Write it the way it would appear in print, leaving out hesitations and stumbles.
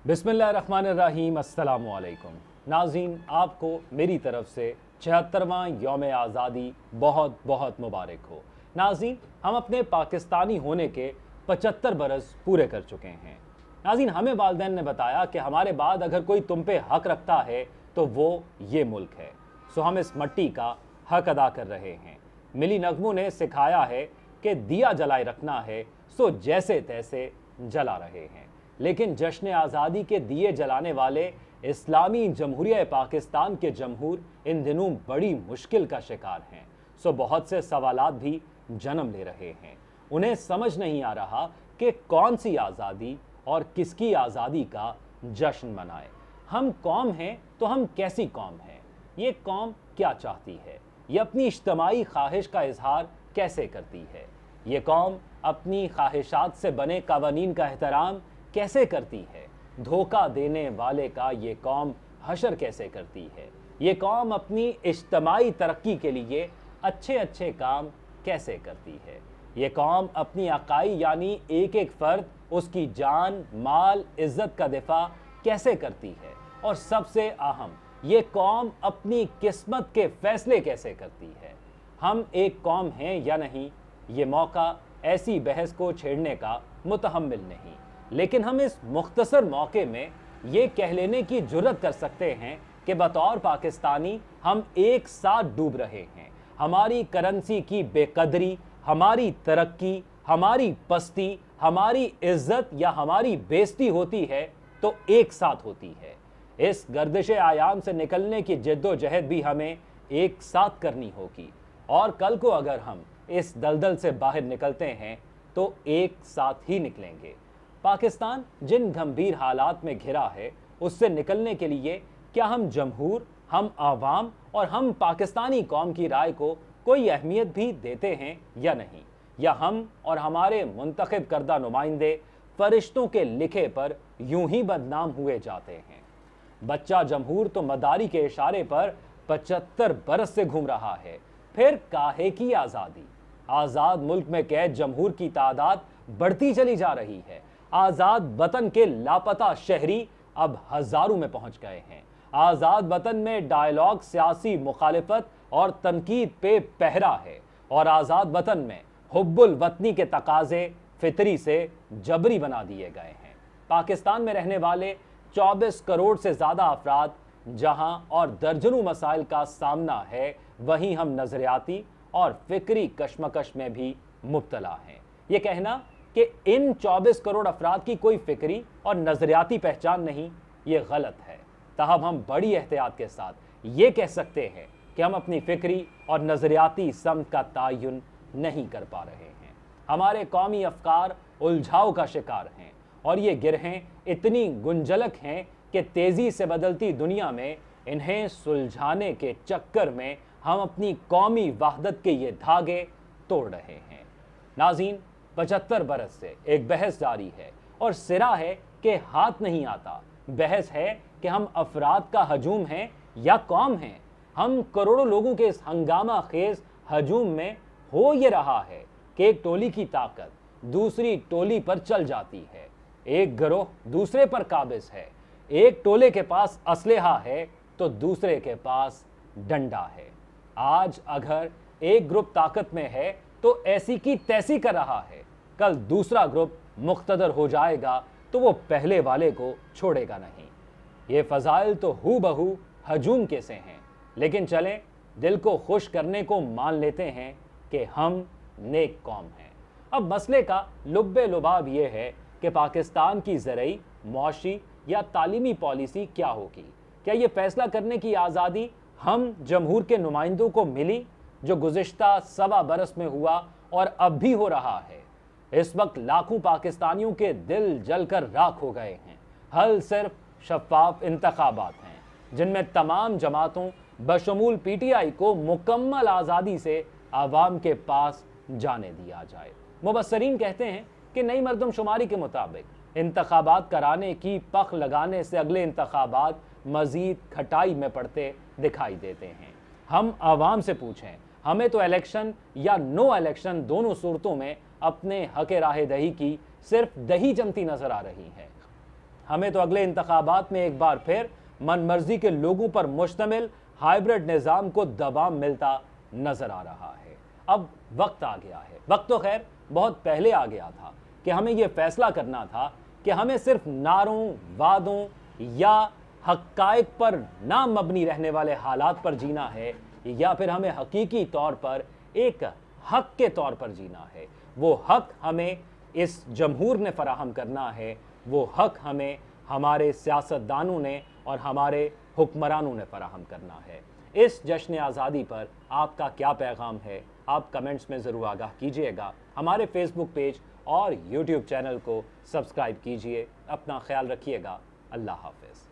बिस्मिल्लाहिर्रहमानिर्रहीम, अस्सलामुअलैकुम। नाज़रीन, आपको मेरी तरफ से 76वां यौम आज़ादी बहुत बहुत मुबारक हो। नाज़रीन, हम अपने पाकिस्तानी होने के 75 बरस पूरे कर चुके हैं। नाज़रीन, हमें वालिदैन ने बताया कि हमारे बाद अगर कोई तुम पे हक रखता है तो वो ये मुल्क है। सो हम इस मट्टी का हक अदा कर रहे हैं। मिली नगमों ने सिखाया है कि दिया जलाए रखना है, सो जैसे तैसे जला रहे हैं। लेकिन जश्न आज़ादी के दिए जलाने वाले इस्लामी जमहूरिया पाकिस्तान के जमहूर इन दिनों बड़ी मुश्किल का शिकार हैं। सो बहुत से सवालात भी जन्म ले रहे हैं। उन्हें समझ नहीं आ रहा कि कौन सी आज़ादी और किसकी आज़ादी का जश्न मनाए। हम कौम हैं तो हम कैसी कौम हैं? ये कौम क्या चाहती है? ये अपनी इज्तमाई ख्वाहिश का इजहार कैसे करती है? ये कौम अपनी ख्वाहिशात से बने कावानीन का एहतराम कैसे करती है? धोखा देने वाले का ये कौम हशर कैसे करती है? ये कौम अपनी इज्तमाई तरक्की के लिए अच्छे अच्छे काम कैसे करती है? ये कौम अपनी अकाई यानी एक एक फ़र्द, उसकी जान, माल, इज़्ज़त का दिफा कैसे करती है? और सबसे अहम, ये कौम अपनी किस्मत के फ़ैसले कैसे करती है? हम एक कौम हैं या नहीं, ये मौका ऐसी बहस को छेड़ने का मुतहम्मिल नहीं। लेकिन हम इस मुख्तसर मौके में ये कह लेने की जुर्रत कर सकते हैं कि बतौर पाकिस्तानी हम एक साथ डूब रहे हैं। हमारी करेंसी की बेकदरी, हमारी तरक्की, हमारी पस्ती, हमारी इज्जत या हमारी बेइज्जती होती है तो एक साथ होती है। इस गर्दिश आयाम से निकलने की जद्दोजहद भी हमें एक साथ करनी होगी। और कल को अगर हम इस दलदल से बाहर निकलते हैं तो एक साथ ही निकलेंगे। पाकिस्तान जिन गंभीर हालात में घिरा है, उससे निकलने के लिए क्या हम जमहूर, हम आवाम और हम पाकिस्तानी कौम की राय को कोई अहमियत भी देते हैं या नहीं? या हम और हमारे मुंतखब करदा नुमाइंदे फरिश्तों के लिखे पर यूं ही बदनाम हुए जाते हैं? बच्चा जमहूर तो मदारी के इशारे पर 75 बरस से घूम रहा है। फिर काहे की आज़ादी? आज़ाद मुल्क में कैद जमहूर की तादाद बढ़ती चली जा रही है। आज़ाद वतन के लापता शहरी अब हजारों में पहुंच गए हैं। आज़ाद वतन में डायलॉग सियासी मुखालिफत और तनकीद पे पहरा है। और आज़ाद वतन में हुब्बुल वतनी के तकाजे फितरी से जबरी बना दिए गए हैं। पाकिस्तान में रहने वाले 24 करोड़ से ज़्यादा अफराद जहां और दर्जनों मसाइल का सामना है, वहीं हम नजरियाती और फिक्री कशमकश में भी मुब्तला हैं। ये कहना कि इन 24 करोड़ अफराद की कोई फिक्री और नजरियाती पहचान नहीं, ये गलत है। तहम हम बड़ी एहतियात के साथ ये कह सकते हैं कि हम अपनी फिक्री और नजरियाती समत का तायुन नहीं कर पा रहे हैं। हमारे कौमी अफकार उलझाव का शिकार हैं और ये गिरहें इतनी गुंजलक हैं कि तेज़ी से बदलती दुनिया में इन्हें सुलझाने के चक्कर में हम अपनी कौमी वहदत के ये धागे तोड़ रहे हैं। नाज़रीन, 75 बरस से एक बहस जारी है और सिरा है कि हाथ नहीं आता। बहस है कि हम अफराद का हजूम हैं या कौम हैं। हम करोड़ों लोगों के इस हंगामा खेज हजूम में हो ये रहा है कि एक टोली की ताकत दूसरी टोली पर चल जाती है। एक गिरोह दूसरे पर काबिज है। एक टोले के पास असलहा है तो दूसरे के पास डंडा है। आज अगर एक ग्रुप ताकत में है तो ऐसी की तैसी कर रहा है। कल दूसरा ग्रुप मुख्तदर हो जाएगा तो वो पहले वाले को छोड़ेगा नहीं। ये फजाइल तो हू बहू हजूम के से हैं। लेकिन चलें, दिल को खुश करने को मान लेते हैं कि हम नेक कौम हैं। अब मसले का लुब्बे लुबाब ये है कि पाकिस्तान की ज़रई, मुआशी या तालीमी पॉलिसी क्या होगी? क्या ये फैसला करने की आज़ादी हम जमहूर के नुमाइंदों को मिली, जो गुज़िश्ता 1.25 बरस में हुआ और अब भी हो रहा है? इस वक्त लाखों पाकिस्तानियों के दिल जलकर राख हो गए हैं। हल सिर्फ शफाफ इंतखाबात हैं जिनमें तमाम जमातों बशमूल PTI को मुकम्मल आज़ादी से आवाम के पास जाने दिया जाए। मुबस्सरीन कहते हैं कि नई मरदमशुमारी के मुताबिक इंतखाबात कराने की पख लगाने से अगले इंतखाबात मजीद खटाई में पड़ते दिखाई देते हैं। हम आवाम से पूछें, हमें तो इलेक्शन या नो इलेक्शन दोनों सूरतों में अपने हक राह दही की सिर्फ दही जमती नजर आ रही है। हमें तो अगले इंतखाबात में एक बार फिर मनमर्जी के लोगों पर मुश्तमिल हाइब्रिड निज़ाम को दबाव मिलता नजर आ रहा है। अब वक्त आ गया है, वक्त तो खैर बहुत पहले आ गया था कि हमें यह फैसला करना था कि हमें सिर्फ नारों, वादों या हक़ाइक़ पर ना मबनी रहने वाले हालात पर जीना है, या फिर हमें हकीकी तौर पर एक हक के तौर पर जीना है। वो हक हमें इस जमहूर ने फराहम करना है, वो हक हमें हमारे सियासतदानों ने और हमारे हुक्मरानों ने फराहम करना है। इस जश्न आज़ादी पर आपका क्या पैगाम है, आप कमेंट्स में ज़रूर आगाह कीजिएगा। हमारे फेसबुक पेज और यूट्यूब चैनल को सब्सक्राइब कीजिए। अपना ख्याल रखिएगा। अल्लाह हाफ़िज़।